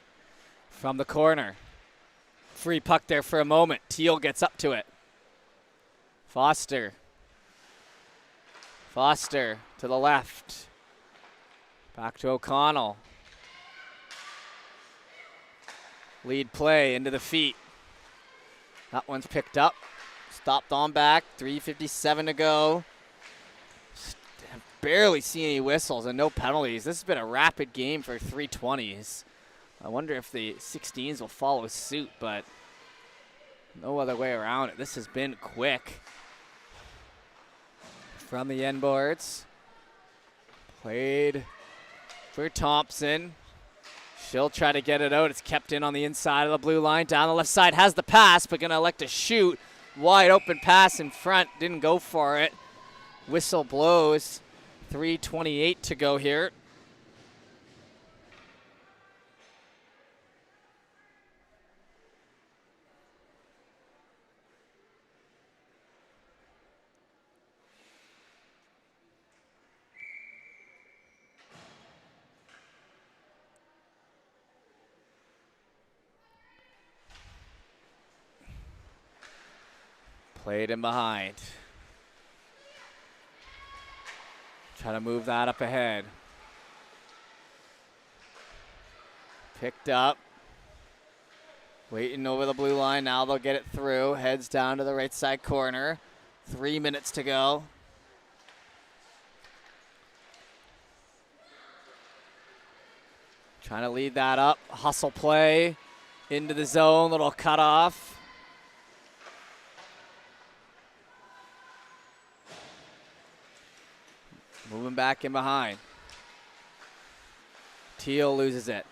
From the corner. Free puck there for a moment. Teal gets up to it. Foster to the left. Back to O'Connell. Lead play into the feet. That one's picked up. Stopped on back. 3:57 to go. Barely see any whistles and no penalties. This has been a rapid game for 320s. I wonder if the 16s will follow suit, but no other way around it. This has been quick. From the end boards. Played for Thompson. She'll try to get it out. It's kept in on the inside of the blue line. Down the left side, has the pass, but gonna elect to shoot. Wide open pass in front, didn't go for it. Whistle blows. 3:28 to go here. Played in behind. Try to move that up ahead. Picked up. Waiting over the blue line. Now they'll get it through. Heads down to the right side corner. 3 minutes to go. Trying to lead that up. Hustle play. Into the zone. Little cutoff. Moving back in behind. Teal loses it.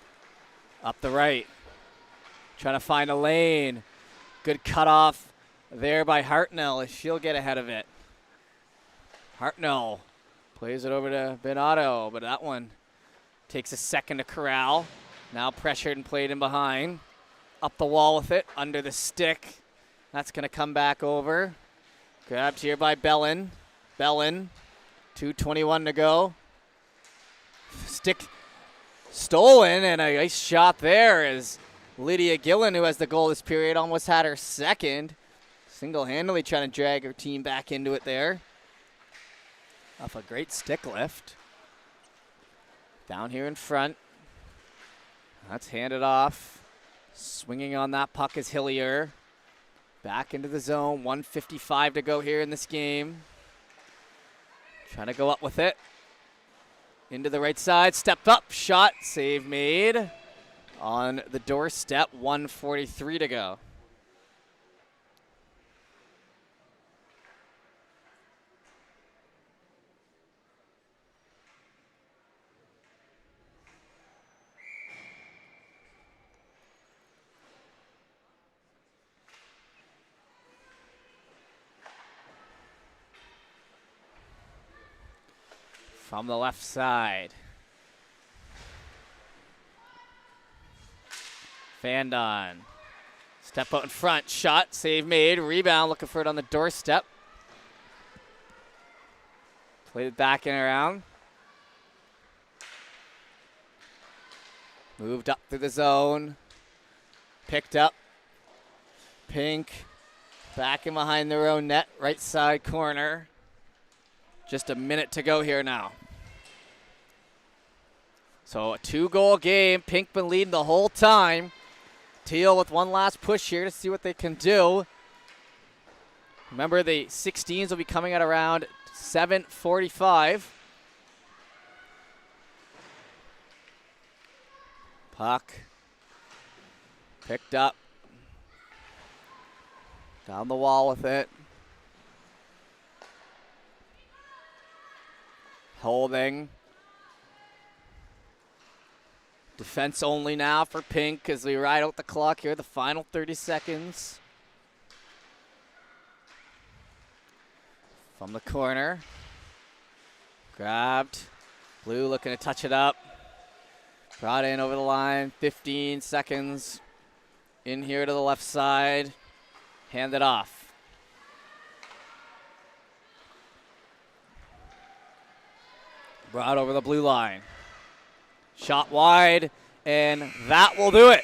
Up the right. Trying to find a lane. Good cutoff there by Hartnell. She'll get ahead of it. Hartnell Plays it over to Benato, but that one takes a second to corral. Now pressured and played in behind. Up the wall with it, under the stick. That's going to come back over. Grabbed here by Bellin. Bellin, 2:21 to go. Stick stolen, and a nice shot there as Lydia Gillen, who has the goal this period, almost had her second. Single-handedly trying to drag her team back into it there. Off a great stick lift. Down here in front. That's handed off. Swinging on that puck is Hillier. Back into the zone. 1:55 to go here in this game. Trying to go up with it. Into the right side. Stepped up. Shot. Save made. On the doorstep. 1:43 to go. From the left side. Fandon. Step out in front. Shot. Save made. Rebound. Looking for it on the doorstep. Played it back and around. Moved up through the zone. Picked up. Pink. Back in behind their own net. Right side corner. Just a minute to go here now. So a 2-goal game. Pink been leading the whole time. Teal with one last push here to see what they can do. Remember, the 16s will be coming at around 7:45. Puck. Picked up. Down the wall with it. Holding. Defense only now for Pink as we ride out the clock here, the final 30 seconds. From the corner. Grabbed. Blue looking to touch it up. Brought in over the line, 15 seconds. In here to the left side. Hand it off. Brought over the blue line. Shot wide, and that will do it.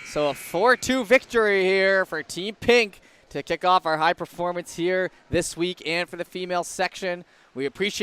So a 4-2 victory here for Team Pink to kick off our high performance here this week and for the female section. We appreciate